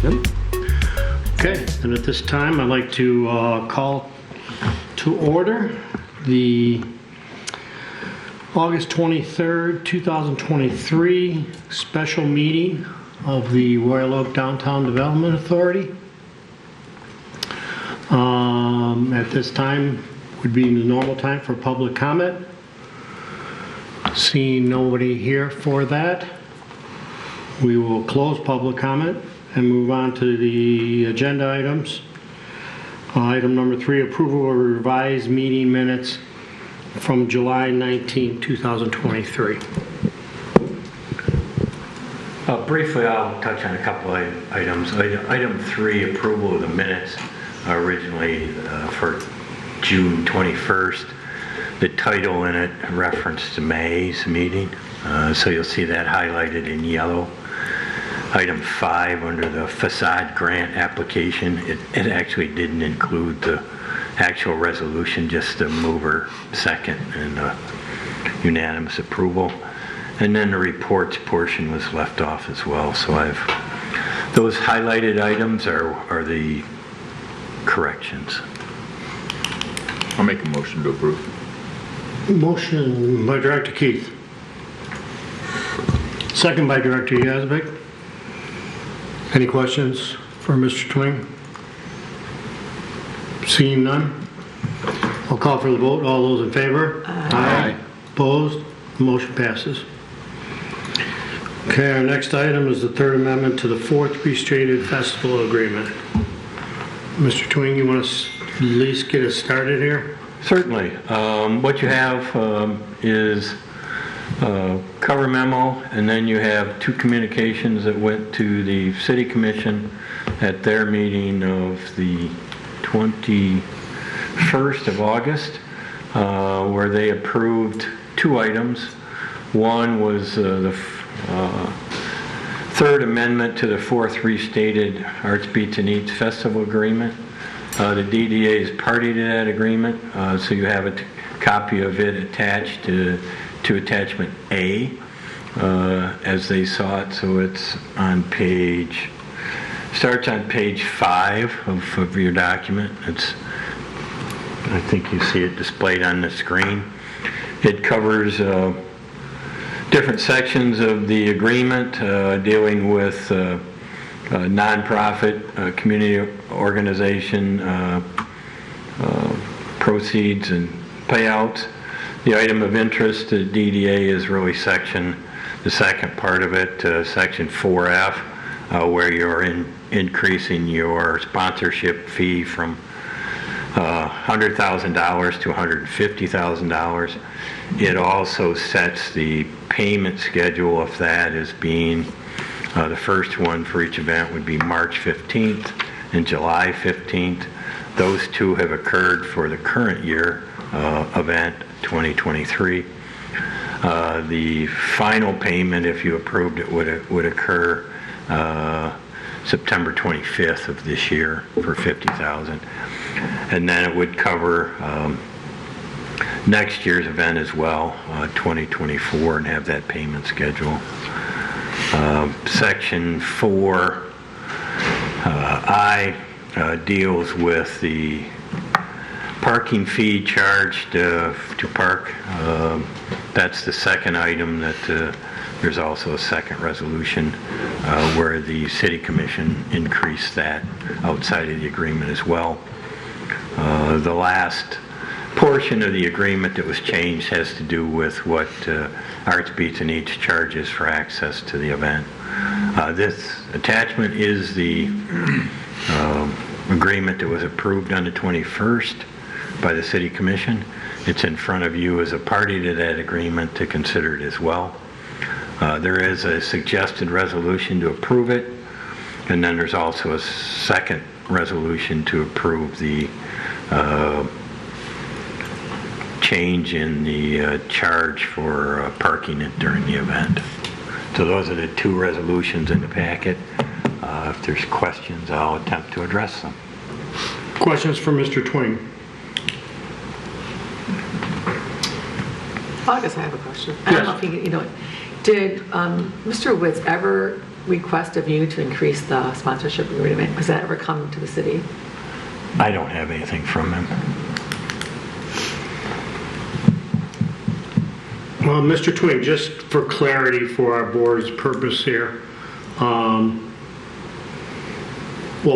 Yep. Okay, and at this time, I'd like to call to order the August 23rd, 2023 special meeting of the Royal Oak Downtown Development Authority. At this time would be the normal time for public comment. Seeing nobody here for that, we will close public comment and move on to the agenda items. Item number 3, approval of revised meeting minutes from July 19, 2023. Briefly, I'll touch on a couple of items. Item 3, approval of the minutes, originally for June 21st. The title in it reference to May's meeting, so you'll see that highlighted in yellow. Item 5, under the facade grant application, it actually didn't include the actual resolution, just the mover second and unanimous approval. And then the reports portion was left off as well. So those highlighted items are the corrections. I'll make a motion to approve. Motion by Director Keith. Second by Director Yazbek. Any questions for Mr. Twing? Seeing none, I'll call for the vote. All those in favor? Aye. Opposed? Motion passes. Okay, our next item is the third amendment to the Fourth Restated Festival Agreement. Mr. Twing, you want to at least get us started here? Certainly. What you have is cover memo, and then you have 2 communications that went to the City Commission at their meeting of the 21st of August, where they approved 2 items. One was the third amendment to the Fourth Restated Arts, Beats, and Eats Festival Agreement. The DDA is party to that agreement, so you have a copy of it attached to attachment A, as they saw it. So it's on starts on page 5 of your document. I think you see it displayed on the screen. It covers different sections of the agreement dealing with nonprofit, community organization, proceeds and payouts. The item of interest to DDA is really the second part of it, section 4F, where you're increasing your sponsorship fee from $100,000 to $150,000. It also sets the payment schedule of that as being the first one for each event would be March 15th and July 15th. Those 2 have occurred for the current year event 2023. The final payment, if you approved it, would occur September 25th of this year for $50,000, and then it would cover next year's event as well, 2024, and have that payment schedule. Section 4I deals with the parking fee charged to park. That's the second item that there's also a second resolution where the City Commission increased that outside of the agreement as well. The last portion of the agreement that was changed has to do with what Arts, Beats, and Eats charges for access to the event. This attachment is the agreement that was approved on the 21st by the City Commission. It's in front of you as a party to that agreement to consider it as well. There is a suggested resolution to approve it, and then there's also a second resolution to approve the change in the charge for parking it during the event. So those are the 2 resolutions in the packet. If there's questions, I'll attempt to address them. Questions for Mr. Twing? I guess I have a question. I don't know if you know it. Did Mr. Witz ever request of you to increase the sponsorship agreement? Has that ever come to the city? I don't have anything from him. Well, Mr. Twing, just for clarity for our board's purpose here, well,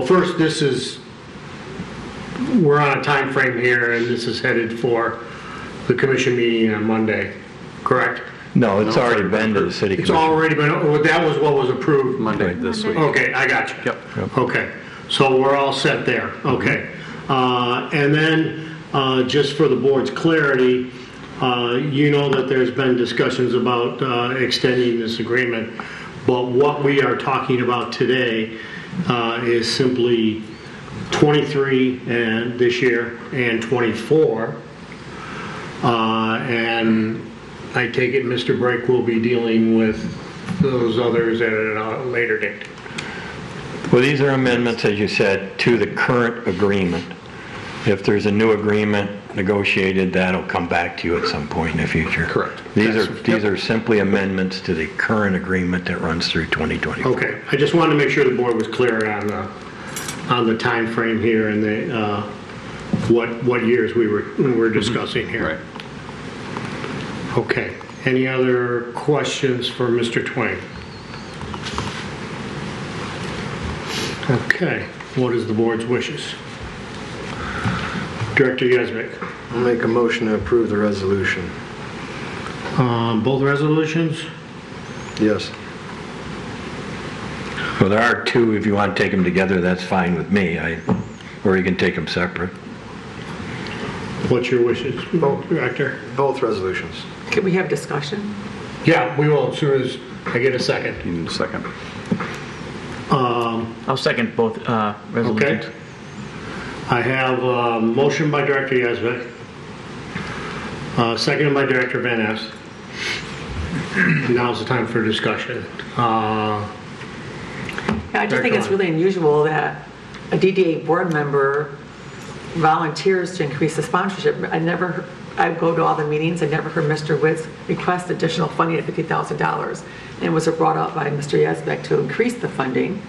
first, we're on a time frame here, and this is headed for the commission meeting on Monday, correct? No, it's already been to the city It's commission. already been, that was what was approved? Monday this week. Okay, I got you. Yep. Okay, so we're all set there, okay. And then, just for the board's clarity, you know that there's been discussions about extending this agreement, but what we are talking about today is simply 23 and this year and 24. And I take it Mr. Brake will be dealing with those others at a later date. Well, these are amendments, as you said, to the current agreement. If there's a new agreement negotiated, that'll come back to you at some point in the future. Correct. These are simply amendments to the current agreement that runs through 2020. Okay, I just wanted to make sure the board was clear on the time frame here and the what years we were discussing here. Right. Okay, any other questions for Mr. Twain? Okay, what is the board's wishes? Director Yazbek. I'll make a motion to approve the resolution. Both resolutions? Yes. Well, there are two. If you want to take them together, that's fine with me. Or you can take them separate. What's your wishes, Director? Both resolutions. Could we have discussion? Yeah, we will as soon as I get a second. You need a second. I'll second both resolutions. Okay. I have a motion by Director Yazbek, seconded by Director Van Ness. Now's the time for discussion. Yeah, I just think it's really unusual that a DDA board member volunteers to increase the sponsorship. I go to all the meetings, I never heard Mr. Witz request additional funding of $50,000. And it was brought up by Mr. Yazbek to increase the funding.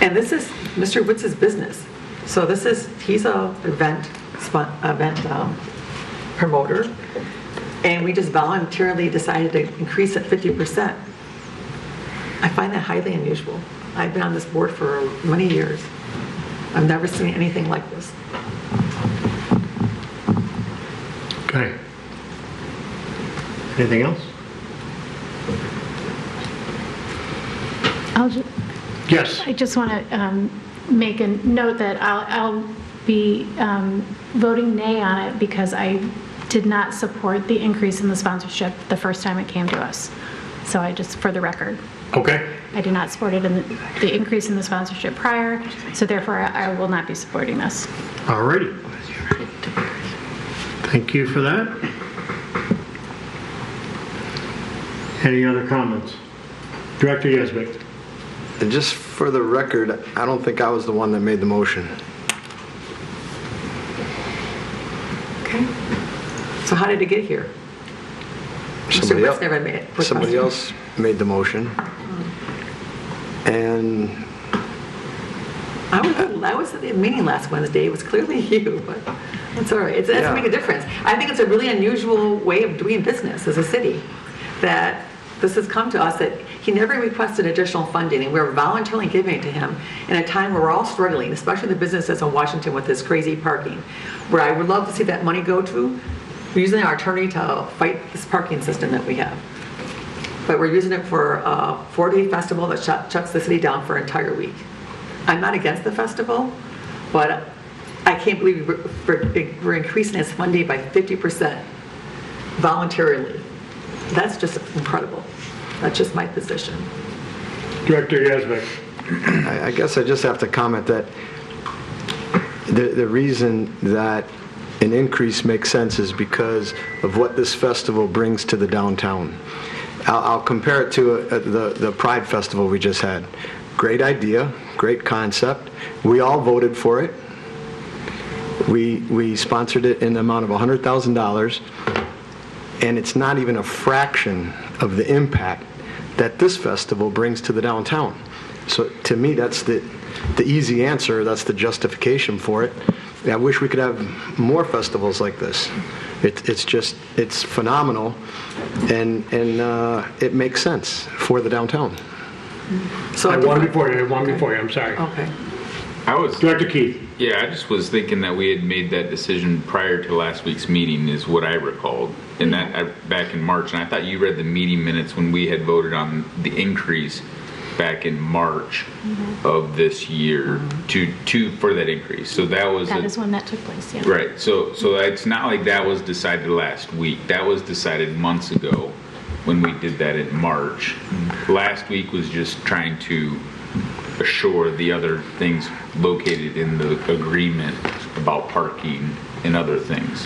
And this is Mr. Witz's business. So he's a event promoter, and we just voluntarily decided to increase it 50%. I find that highly unusual. I've been on this board for many years. I've never seen anything like this. Okay. Anything else? Yes. I just want to make a note that I'll be voting nay on it because I did not support the increase in the sponsorship the first time it came to us. So for the record. Okay. I do not support it in the increase in the sponsorship prior, so therefore I will not be supporting this. All righty. Thank you for that. Any other comments? Director Yazbek. And just for the record, I don't think I was the one that made the motion. Okay. So how did it get here? Mr. Witz never made it. Somebody else made the motion. And I was at the meeting last Wednesday. It was clearly you, but it's all right. It doesn't make a difference. I think it's a really unusual way of doing business as a city, that this has come to us, that he never requested additional funding, and we're voluntarily giving it to him in a time where we're all struggling, especially the businesses in Washington with this crazy parking, where I would love to see that money go to. We're using our attorney to fight this parking system that we have. But we're using it for a 4-day festival that shuts the city down for an entire week. I'm not against the festival, but I can't believe we're increasing its funding by 50% voluntarily. That's just incredible. That's just my position. Director Yazbek. I guess I just have to comment that the reason that an increase makes sense is because of what this festival brings to the downtown. I'll compare it to the Pride Festival we just had. Great idea, great concept. We all voted for it. We sponsored it in the amount of $100,000, and it's not even a fraction of the impact that this festival brings to the downtown. So to me, that's the easy answer, that's the justification for it. I wish we could have more festivals like this. It's phenomenal, and it makes sense for the downtown. So I have one before you, I'm sorry. Okay. Director Keith. Yeah, I just was thinking that we had made that decision prior to last week's meeting is what I recalled. And that back in March, and I thought you read the meeting minutes when we had voted on the increase back in March of this year for that increase. So that is when that took place, yeah. Right. So it's not like that was decided last week. That was decided months ago when we did that in March. Last week was just trying to assure the other things located in the agreement about parking and other things.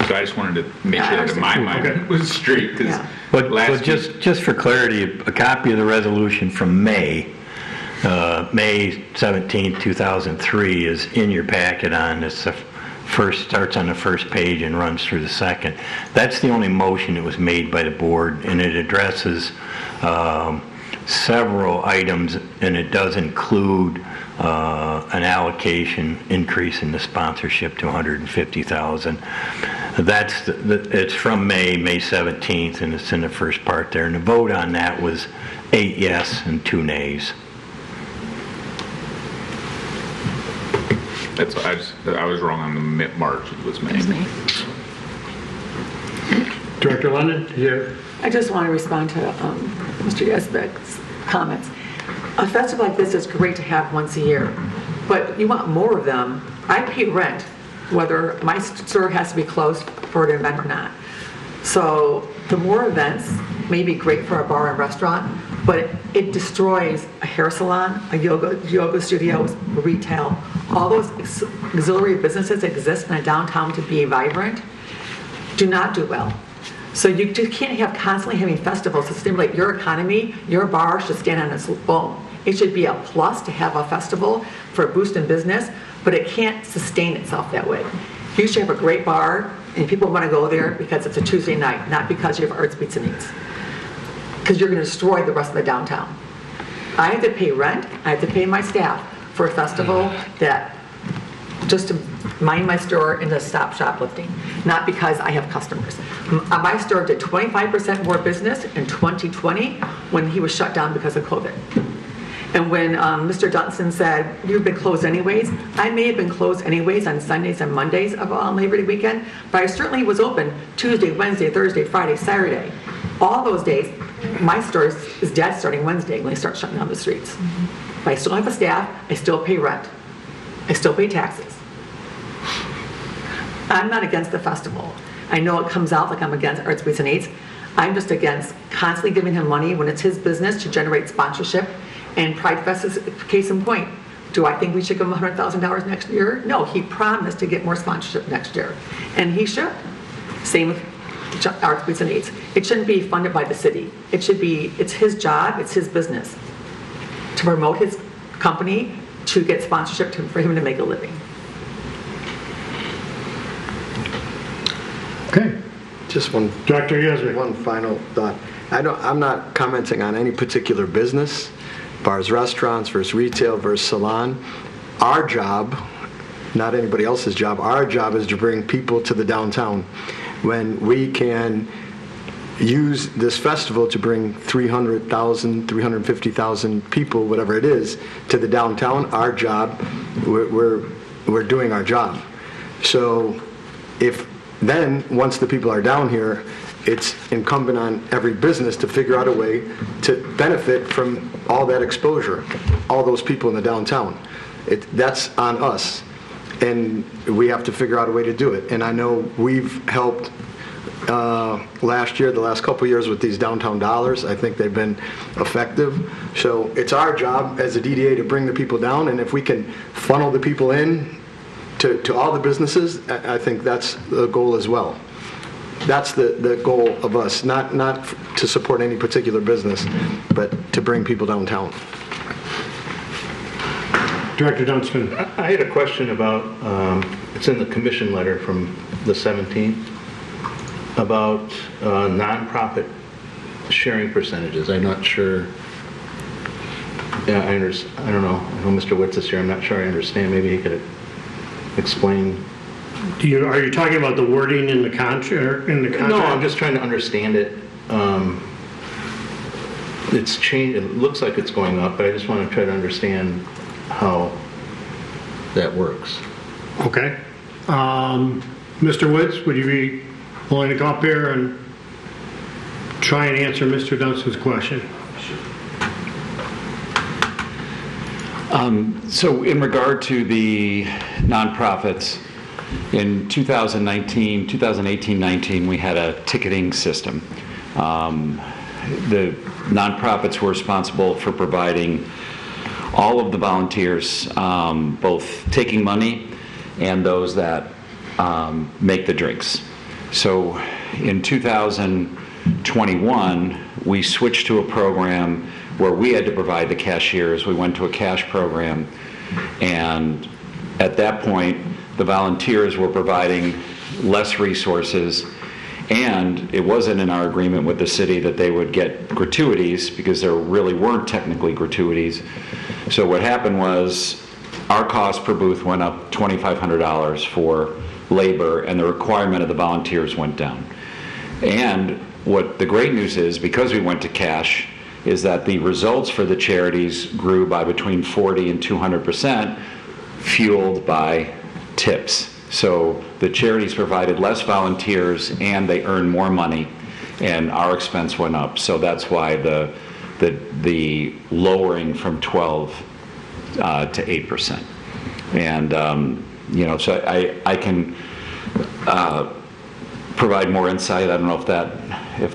So I just wanted to make sure that in my mind it was straight, because But just for clarity, a copy of the resolution from May 17, 2003 is in your packet on this. Starts on the first page and runs through the second. That's the only motion that was made by the board, and it addresses several items, and it does include an allocation increase in the sponsorship to $150,000. It's from May 17th, and it's in the first part there. And the vote on that was 8 yes and 2 nays. I was wrong on the March. It was May. Director London, I just want to respond to Mr. Yesbeck's comments. A festival like this is great to have once a year, but you want more of them. I pay rent, whether my store has to be closed for an event or not. So the more events may be great for a bar and restaurant, but it destroys a hair salon, a yoga studio, retail. All those auxiliary businesses that exist in a downtown to be vibrant do not do well. So you just can't have constantly having festivals to stimulate your economy. Your bar should stand on its own. It should be a plus to have a festival for a boost in business, but it can't sustain itself that way. You should have a great bar, and people want to go there because it's a Tuesday night, not because you have Arts, Beats, and Eats. Because you're going to destroy the rest of the downtown. I have to pay rent, I have to pay my staff for a festival that just to mind my store and to stop shoplifting, not because I have customers. My store did 25% more business in 2020 when he was shut down because of COVID. And when Mr. Dunson said, you've been closed anyways, I may have been closed anyways on Sundays and Mondays of Labor Day weekend, but I certainly was open Tuesday, Wednesday, Thursday, Friday, Saturday. All those days, my store is dead starting Wednesday when they start shutting down the streets. But I still have a staff, I still pay rent, I still pay taxes. I'm not against the festival. I know it comes out like I'm against Arts, Beats, and Eats. I'm just against constantly giving him money when it's his business to generate sponsorship. And Pride Fest is case in point. Do I think we should give him $100,000 next year? No, he promised to get more sponsorship next year. And he should. Same with Arts, Beats, and Eats. It shouldn't be funded by the city. It should be, it's his job, it's his business to promote his company, to get sponsorship for him to make a living. Okay. Just one Dr. Yeswick. One final thought. I'm not commenting on any particular business, bars, restaurants versus retail versus salon. Our job, not anybody else's job, our job is to bring people to the downtown. When we can use this festival to bring 300,000, 350,000 people, whatever it is, to the downtown, our job, we're doing our job. So then, once the people are down here, it's incumbent on every business to figure out a way to benefit from all that exposure, all those people in the downtown. That's on us, and we have to figure out a way to do it. And I know we've helped last year, the last couple of years with these downtown dollars. I think they've been effective. So it's our job as a DDA to bring the people down, and if we can funnel the people in to all the businesses, I think that's the goal as well. That's the goal of us, not to support any particular business, but to bring people downtown. Director Dunstan. I had a question about, it's in the commission letter from the 17th, about nonprofit sharing percentages. I'm not sure. Yeah, I don't know. I know Mr. Witz is here. I'm not sure I understand. Maybe he could explain. Are you talking about the wording in the contract? No, I'm just trying to understand it. It's changed. It looks like it's going up, but I just want to try to understand how that works. Okay. Mr. Woods, would you be willing to come up here and try and answer Mr. Dunstan's question? So in regard to the nonprofits, in 2018-19, we had a ticketing system. The nonprofits were responsible for providing all of the volunteers, both taking money and those that make the drinks. So in 2021, we switched to a program where we had to provide the cashiers. We went to a cash program, and at that point, the volunteers were providing less resources, and it wasn't in our agreement with the city that they would get gratuities, because there really weren't technically gratuities. So what happened was our cost per booth went up $2,500 for labor, and the requirement of the volunteers went down. And what the great news is, because we went to cash, is that the results for the charities grew by between 40 and 200%, fueled by tips. So the charities provided less volunteers and they earned more money, and our expense went up. So that's why the lowering from 12 to 8%. And so I can provide more insight. I don't know if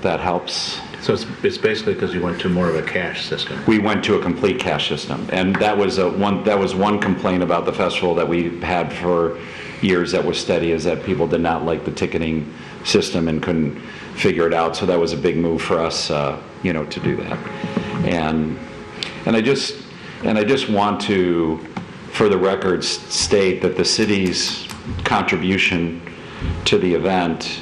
that helps. So it's basically because you went to more of a cash system. We went to a complete cash system, and that was one complaint about the festival that we had for years that was steady, is that people did not like the ticketing system and couldn't figure it out. So that was a big move for us, to do that. And I just want to, for the record, state that the city's contribution to the event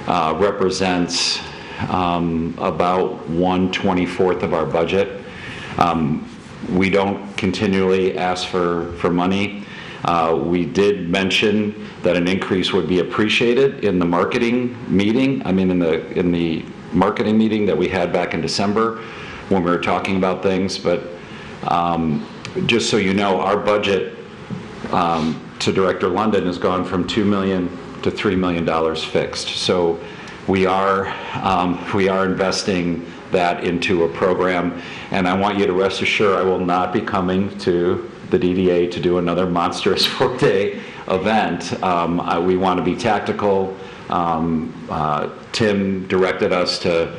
represents about 1/24 of our budget. We don't continually ask for money. We did mention that an increase would be appreciated in the marketing meeting. In the marketing meeting that we had back in December when we were talking about things. But just so you know, our budget to Director London has gone from $2 million to $3 million fixed. So we are investing that into a program, and I want you to rest assured I will not be coming to the DDA to do another monstrous 4-day event. We want to be tactical. Tim directed us to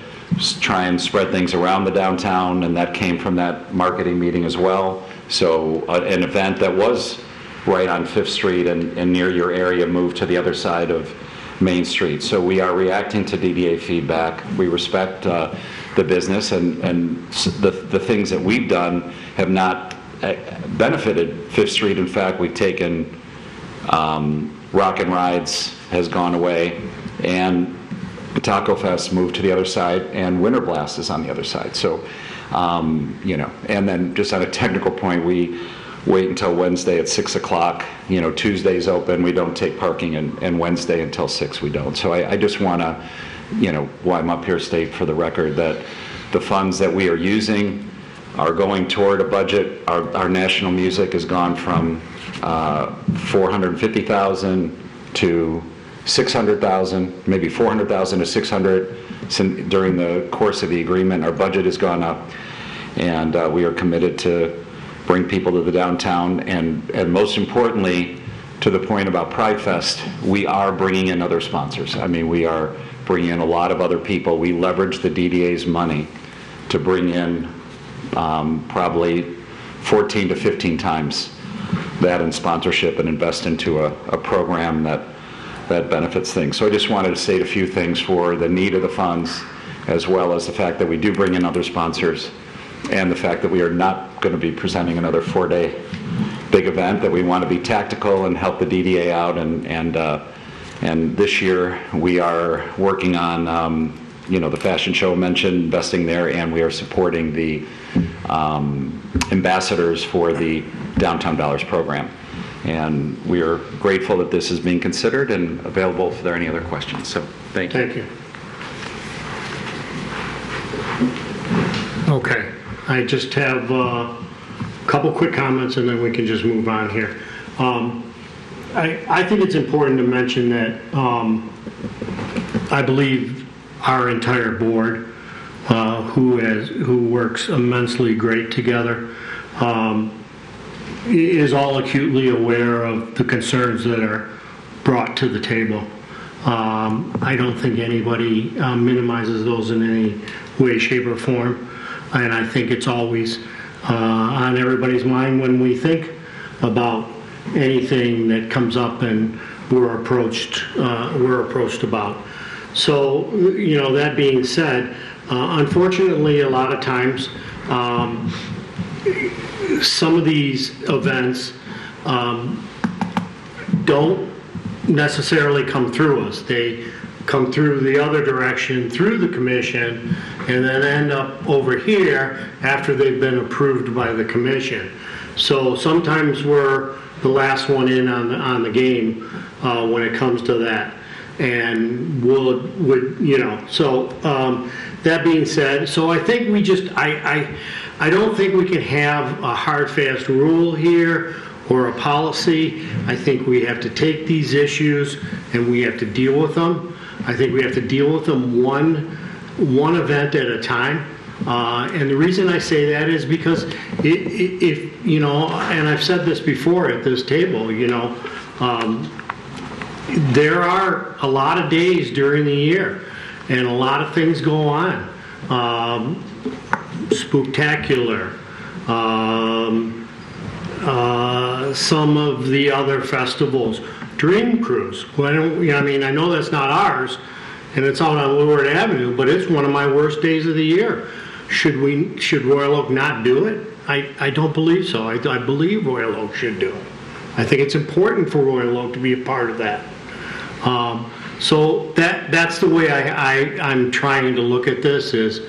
try and spread things around the downtown, and that came from that marketing meeting as well. So an event that was right on 5th Street and near your area moved to the other side of Main Street. So we are reacting to DDA feedback. We respect the business, and the things that we've done have not benefited 5th Street. In fact, we've taken Rock and Rides has gone away, and the Taco Fest moved to the other side, and Winter Blast is on the other side. So, and then just on a technical point, we wait until Wednesday at 6 o'clock. Tuesday's open, we don't take parking, and Wednesday until 6 we don't. So I just want to, while I'm up here, state for the record that the funds that we are using are going toward a budget. Our national music has gone from $450,000 to $600,000, maybe $400,000 to $600,000 during the course of the agreement. Our budget has gone up, and we are committed to bring people to the downtown, and most importantly, to the point about Pride Fest, we are bringing in other sponsors. We are bringing in a lot of other people. We leverage the DDA's money to bring in probably 14 to 15 times that in sponsorship and invest into a program that benefits things. So I just wanted to state a few things for the need of the funds, as well as the fact that we do bring in other sponsors, and the fact that we are not going to be presenting another 4-day big event, that we want to be tactical and help the DDA out. And this year we are working on the fashion show mentioned, investing there, and we are supporting the ambassadors for the Downtown Dollars program. And we are grateful that this is being considered and available if there are any other questions. So, thank you. Thank you. Okay, I just have a couple quick comments and then we can just move on here. I think it's important to mention that I believe our entire board, who works immensely great together, is all acutely aware of the concerns that are brought to the table. I don't think anybody minimizes those in any way, shape, or form, and I think it's always on everybody's mind when we think about anything that comes up and we're approached about. So, that being said, unfortunately, a lot of times, some of these events don't necessarily come through us. They come through the other direction, through the commission, and then end up over here after they've been approved by the commission. So sometimes we're the last one in on the game when it comes to that. And that being said, so I think we just, I don't think we can have a hard, fast rule here or a policy. I think we have to take these issues and we have to deal with them. I think we have to deal with them one event at a time. And the reason I say that is because if and I've said this before at this table, there are a lot of days during the year and a lot of things go on. Spooktacular, some of the other festivals, Dream Cruise. I know that's not ours and it's out on Leeward Avenue, but it's one of my worst days of the year. Should Royal Oak not do it? I don't believe so. I believe Royal Oak should do it. I think it's important for Royal Oak to be a part of that. So that's the way I'm trying to look at this. Is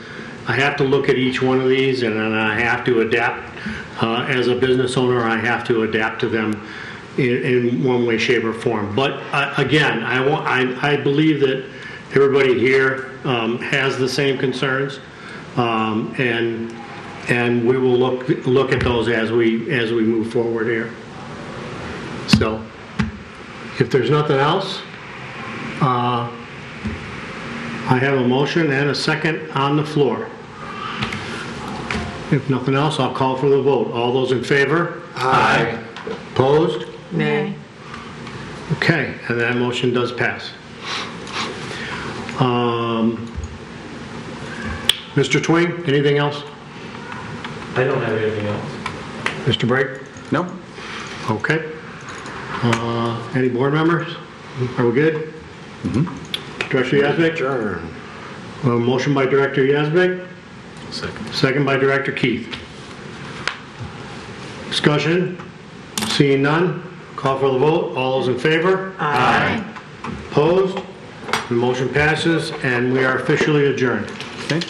I have to look at each one of these and then I have to adapt. As a business owner, I have to adapt to them in one way, shape, or form. But again, I believe that everybody here has the same concerns. And we will look at those as we move forward here. So, if there's nothing else, I have a motion and a second on the floor. If nothing else, I'll call for the vote. All those in favor? Aye. Opposed? Nay. Okay, and that motion does pass. Mr. Twing, anything else? I don't have anything else. Mr. Brake? No? Okay. Any board members? Are we good? Director Yazbek? Adjourn. Motion by Director Yazbek. Second by Director Keith. Discussion? Seeing none? Call for the vote. All those in favor? Aye. Opposed? The motion passes and we are officially adjourned. Okay.